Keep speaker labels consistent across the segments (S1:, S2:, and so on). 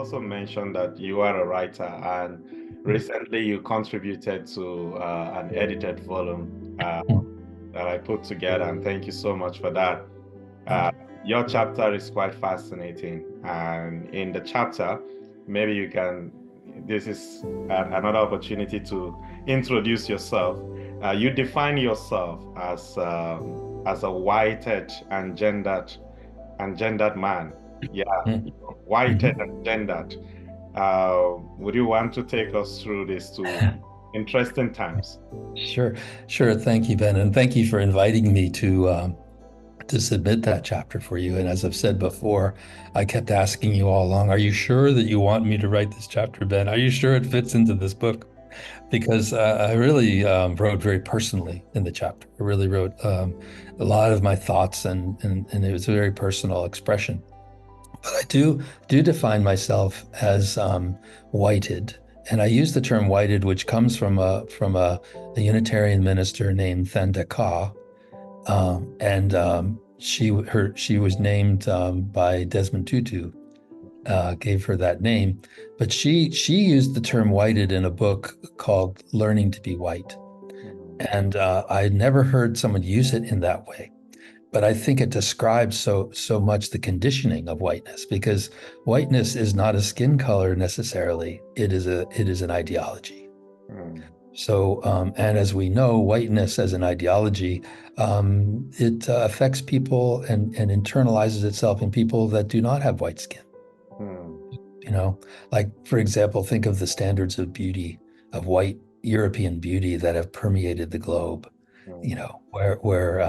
S1: also mentioned that you are a writer, and recently you contributed to an edited volume that I put together, and thank you so much for that. Uh, your chapter is quite fascinating, and in the chapter, maybe you can, this is another opportunity to introduce yourself. You define yourself as a whited and gendered man. Yeah, whited and gendered. Would you want to take us through these two interesting times?
S2: Sure, sure. Thank you, Ben, and thank you for inviting me to submit that chapter for you. And as I've said before, I kept asking you all along, "Are you sure that you want me to write this chapter, Ben? Are you sure it fits into this book?" Because I really wrote very personally in the chapter. I really wrote a lot of my thoughts, and it was a very personal expression. But I do define myself as whited, and I use the term whited, which comes from a Unitarian minister named Thenda Ka, and she was named by Desmond Tutu, gave her that name, but she used the term whited in a book called Learning to be White, and I had never heard someone use it in that way. But I think it describes so much the conditioning of whiteness, because whiteness is not a skin color necessarily. It is an ideology.
S1: Mm,
S2: So, and as we know, whiteness as an ideology, it affects people and internalizes itself in people that do not have white skin.
S1: mm,
S2: You know, like for example, think of the standards of beauty of white European beauty that have permeated the globe. You
S1: mm,
S2: know, where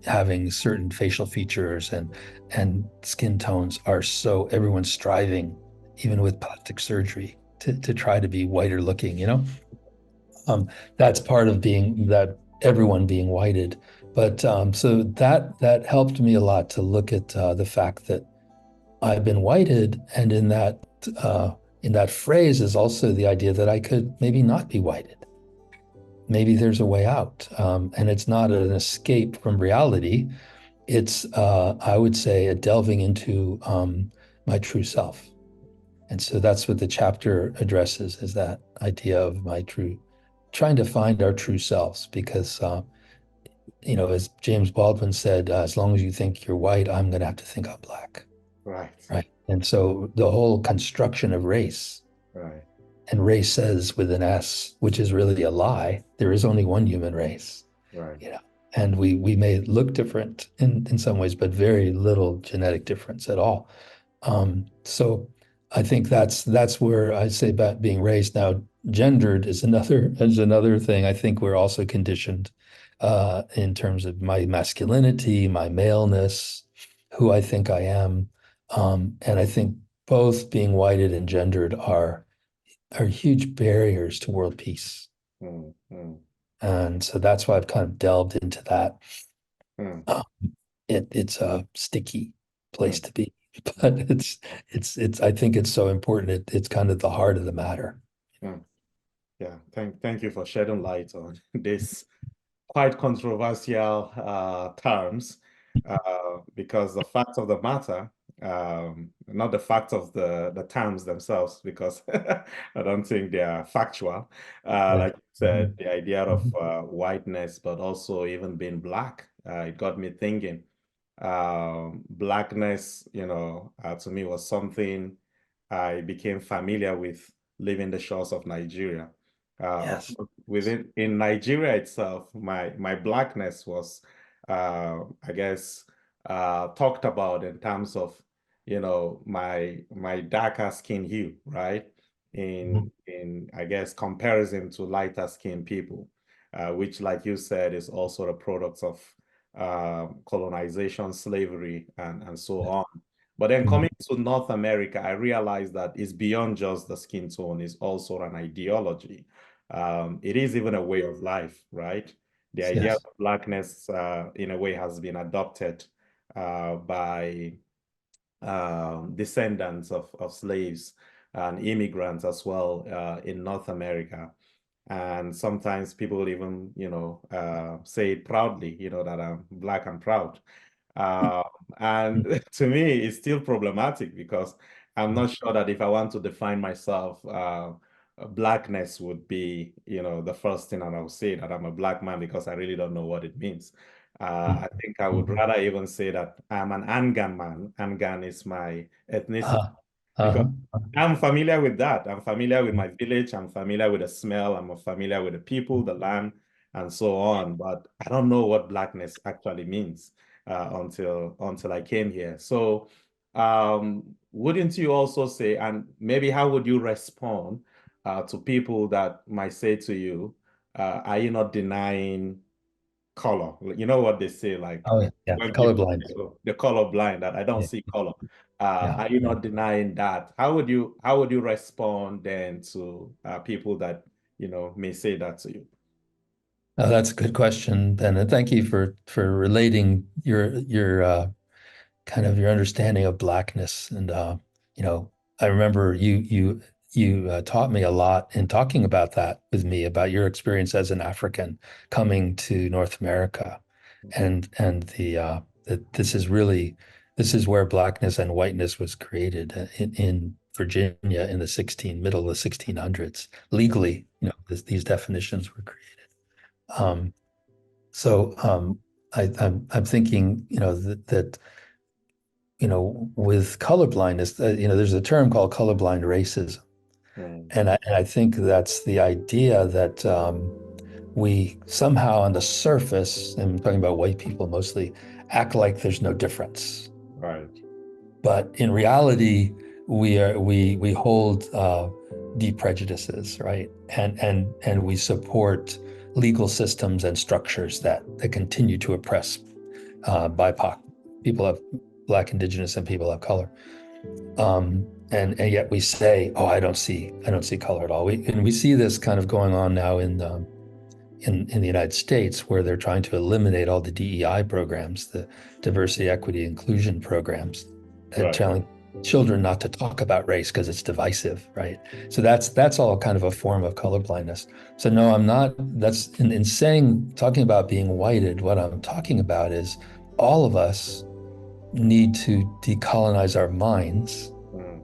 S2: having certain facial features and skin tones are so everyone's striving, even with plastic surgery, to try to be whiter looking. That's part of being that everyone being whited. But so that helped me a lot to look at the fact that I've been whited, and in that phrase is also the idea that I could maybe not be whited. Maybe there's a way out, and it's not an escape from reality. It's I would say a delving into my true self, and so that's what the chapter addresses: is that idea of my true, trying to find our true selves, because as James Baldwin said, as long as you think you're white, I'm going to have to think I'm black.
S1: right,
S2: Right. And so the whole construction of race,
S1: right,
S2: and race says with an S, which is really a lie. There is only one human race,
S1: right.
S2: you know, and we may look different in some ways, but very little genetic difference at all. So I think that's where I say about being race. Now, gendered is another thing. I think we're also conditioned in terms of my masculinity, my maleness, who I think I am. And I think both being whited and gendered are huge barriers to world peace.
S1: Mm, mm,
S2: And so that's why I've kind of delved into that.
S1: mm,
S2: Um, it's a sticky place
S1: mm,
S2: to be, but it's I think it's so important. It's kind of the heart of the matter.
S1: mm. Yeah, thank you for shedding light on this quite controversial terms, because the fact of the matter, not the fact of the terms themselves, because I don't think they are factual.
S2: Right.
S1: Like you said,
S2: Mhm.
S1: the idea of
S2: Mhm.
S1: whiteness, but also even being black, it got me thinking. Blackness, to me was something I became familiar with living the shores of Nigeria. Of
S2: Yes.
S1: course, in Nigeria itself, my blackness was, I guess, talked about in terms of, my darker skin hue, right?
S2: Mhm.
S1: In I guess comparison to lighter skinned people, which, like you said, is also the products of colonization, slavery, and so on. But then
S2: Mhm.
S1: coming to North America, I realized that it's beyond just the skin tone, it's also an ideology. It is even a way of life, right? The idea of
S2: Yes.
S1: blackness, in a way, has been adopted by descendants of slaves and immigrants as well in North America. And sometimes people even, say it proudly, that I'm black and proud. Uh, and to me, it's still problematic because I'm not sure that if I want to define myself, blackness would be, the first thing that I would say that I'm a black man because I really don't know what it means. I think I would
S2: Mhm.
S1: rather even say that I'm an Angan man. Angan is my ethnicity
S2: Uh,
S1: because
S2: uh-huh.
S1: I'm familiar with that. I'm familiar with my village. I'm familiar with the smell. I'm familiar with the people, the land, and so on. But I don't know what blackness actually means until I came here. So, wouldn't you also say, and maybe how would you respond to people that might say to you, are you not denying color? You know what they say, like
S2: Oh, yeah, yeah.
S1: when people
S2: Colorblind.
S1: say, "Oh, they're color blind, that I don't
S2: Yeah,
S1: see color."
S2: yeah,
S1: Are you
S2: yeah.
S1: not denying that? How would you respond then to people that may say that to you?
S2: Oh, that's a good question, Ben, and thank you for relating your kind of your understanding of blackness. And you know, I remember you taught me a lot in talking about that with me about your experience as an African coming to North America, and that this is where blackness and whiteness was created in Virginia in the middle of the 1600s. Legally, these definitions were created. Um, so I'm thinking, with colorblindness, there's a term called colorblind racism.
S1: Mm,
S2: And I think that's the idea that we somehow on the surface, and I'm talking about white people mostly, act like there's no difference.
S1: right.
S2: But in reality, we hold deep prejudices, right? And we support legal systems and structures that continue to oppress BIPOC people of Black, Indigenous, and people of color. And yet we say, "Oh, I don't see color at all." We see this kind of going on now in the United States, where they're trying to eliminate all the DEI programs, the diversity, equity, inclusion programs, and
S1: Right.
S2: telling children not to talk about race because it's divisive, right? So that's all kind of a form of colorblindness. So no, I'm not. That's in saying talking about being whited. What I'm talking about is all of us need to decolonize our minds
S1: Mm,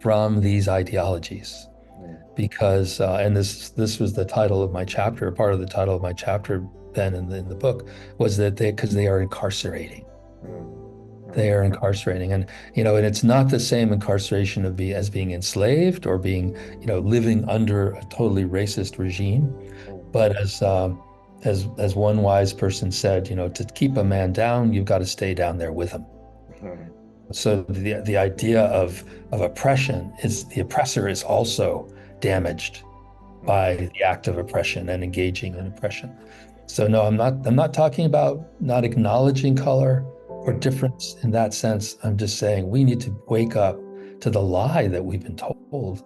S2: from these ideologies
S1: mm,
S2: because and this was the title of my chapter, part of the title of my chapter then in the book was that because they are incarcerating.
S1: mm,
S2: They
S1: mm,
S2: are incarcerating, and and it's not the same incarceration as being enslaved or being living under a totally racist regime,
S1: mm,
S2: but as one wise person said, to keep a man down, you've got to stay down there with him.
S1: mm,
S2: So the idea of oppression is the oppressor is also damaged
S1: mm,
S2: by the act of oppression and engaging in oppression. So no, I'm not talking about not acknowledging color or
S1: mm,
S2: difference in that sense. I'm just saying we need to wake up to the lie that we've been told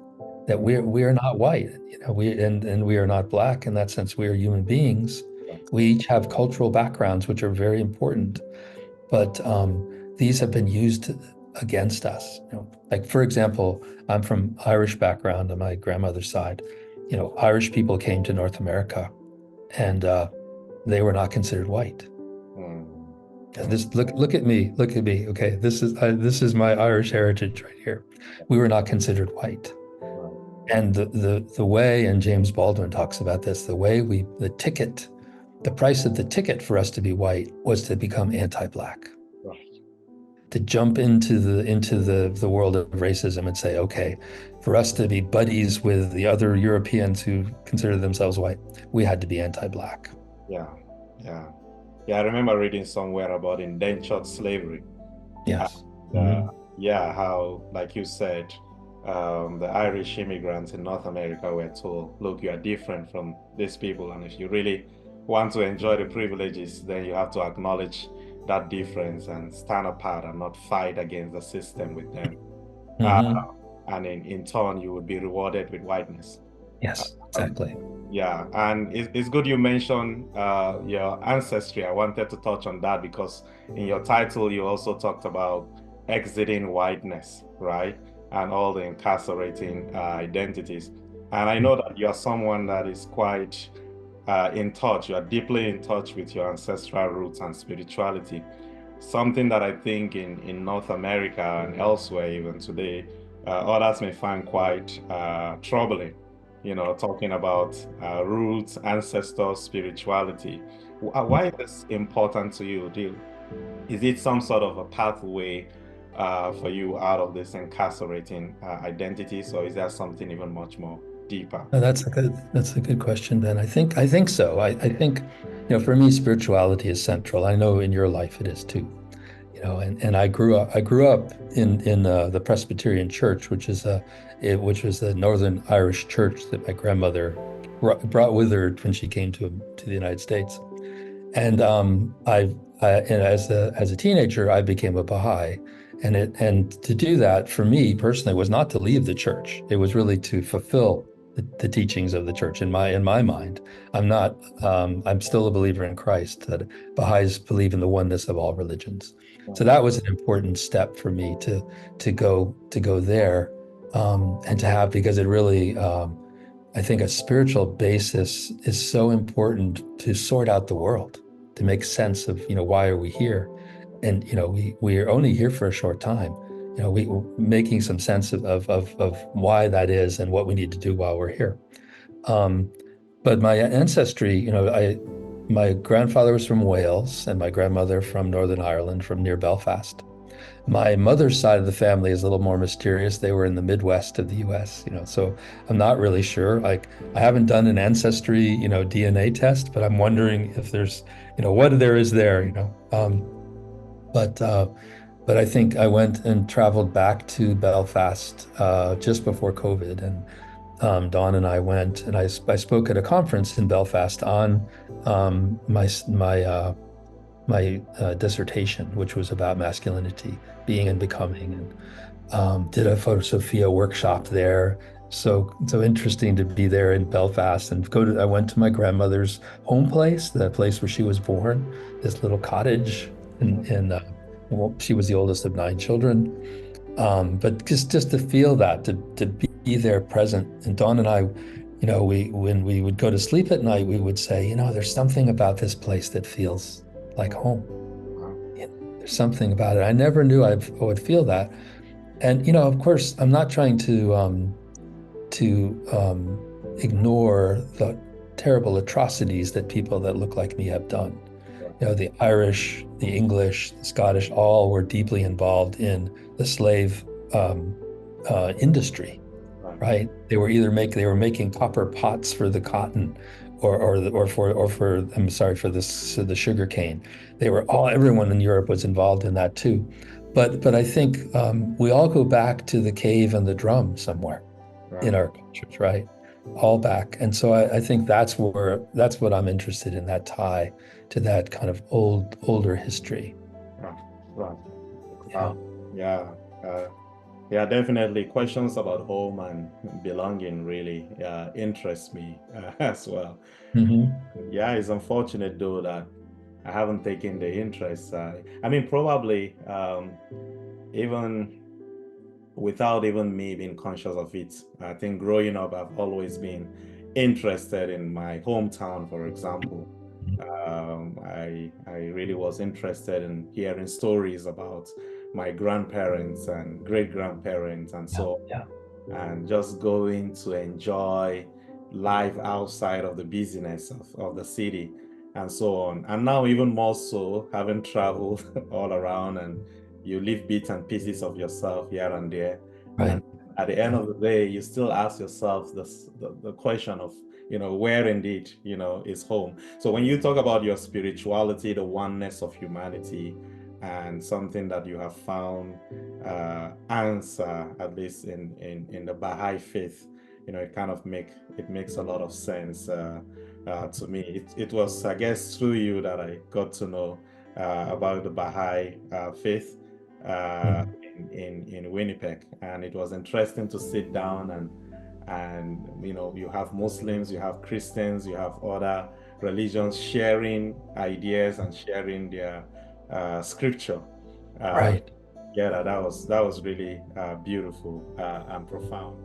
S2: that
S1: mm,
S2: we're not white, and we are not black. In that sense, we are human beings. We each have cultural backgrounds which are very important, but these have been used against us. Like for example, I'm from Irish background on my grandmother's side. Irish people came to North America, and they were not considered white.
S1: mm,
S2: This look at me, look at me. Okay, this is my Irish heritage right here. We were not considered white,
S1: right,
S2: and the way, and James Baldwin talks about this, the price of the ticket for us to be white was to become anti-black,
S1: right.
S2: to jump into the world of racism and say, okay, for us to be buddies with the other Europeans who consider themselves white, we had to be anti-black.
S1: Yeah, yeah, yeah. I remember reading somewhere about indentured slavery.
S2: Yes.
S1: Uh,
S2: Mhm.
S1: yeah, how, like you said, the Irish immigrants in North America were told, look, you are different from these people, and if you really want to enjoy the privileges, then you have to acknowledge that difference and stand apart and not fight against the system with them. Uh,
S2: Mhm.
S1: and in turn, you would be rewarded with whiteness.
S2: Yes,
S1: Um,
S2: exactly.
S1: yeah, and it's good you mentioned your ancestry. I wanted to touch on that because in your title, you also talked about exiting whiteness, right? And all the incarcerating identities. And I know that you are someone that is quite in touch, you are deeply in touch with your ancestral roots and spirituality. Something that I think in North America and elsewhere, even today, others may find quite troubling, talking about roots, ancestors, spirituality. Why is this important to you? Is it some sort of a pathway for you out of this incarcerating identities, or is there something even much more deeper?
S2: That's a good question, Ben. I think so. I think, for me, spirituality is central. I know in your life it is too. And I grew up in the Presbyterian Church, which was the Northern Irish church that my grandmother brought with her when she came to the United States. And and as a teenager, I became a Baha'i, and to do that for me personally was not to leave the church. It was really to fulfill the teachings of the church in my mind. I'm still a believer in Christ, that Baha'is believe in the oneness of all religions. So
S1: Right,
S2: that was an important step for me to go there, and to have, because it really I think a spiritual basis is so important to sort out the world, to make sense of, why are we here? And, we are only here for a short time. We making some sense of why that is and what we need to do while we're here. Um, but my ancestry, my grandfather was from Wales and my grandmother from Northern Ireland, from near Belfast. My mother's side of the family is a little more mysterious. They were in the Midwest of the US, so I'm not really sure. Like, I haven't done an ancestry, DNA test, but I'm wondering if there's, what there is there, but but I think I went and traveled back to Belfast just before COVID, and Dawn and I went, and I spoke at a conference in Belfast on my dissertation, which was about masculinity, being and becoming, and did a photosophia workshop there. So interesting to be there in Belfast and I went to my grandmother's home place, the place where she was born, this little cottage, and well, she was the oldest of 9 children. But just to feel that, to be there present. And Dawn and I, we when we would go to sleep at night, we would say, there's something about this place that feels like home.
S1: wow,
S2: There's something about it. I never knew I would feel that. And of course, I'm not trying to ignore the terrible atrocities that people that look like me have done.
S1: right,
S2: The Irish, the English, the Scottish, all were deeply involved in the slave industry,
S1: right,
S2: right? They were making copper pots for the cotton, or for I'm sorry, for the sugar cane. Everyone in Europe was involved in that too. But I think we all go back to the cave and the drum somewhere in
S1: right.
S2: our cultures, right? All back. And so I think that's what I'm interested in, that tie to that kind of older history.
S1: Right, right.
S2: Yeah.
S1: Wow. Yeah. Uh, yeah, definitely. Questions about home and belonging really interest me as well.
S2: Hmm.
S1: Yeah, it's unfortunate though that I haven't taken the interest. I mean, probably even without even me being conscious of it. I think growing up, I've always been interested in my hometown, for example. I really was interested in hearing stories about my grandparents and great grandparents and
S2: Yeah.
S1: so on,
S2: Yeah.
S1: and just going to enjoy life outside of the busyness of the city and so on. And now, even more so, having traveled all around, and you leave bits and pieces of yourself here and there. And
S2: Right.
S1: at the end of the day, you still ask yourself the question of, where indeed, is home. So when you talk about your spirituality, the oneness of humanity, and something that you have found answer, at least in the Baha'i faith, it kind of makes a lot of sense to me. It was, I guess, through you that I got to know about the Baha'i faith
S2: Mhm.
S1: in Winnipeg, and it was interesting to sit down and you have Muslims, you have Christians, you have other religions sharing ideas and sharing their scripture. Uh,
S2: Right.
S1: yeah, that was really beautiful and profound.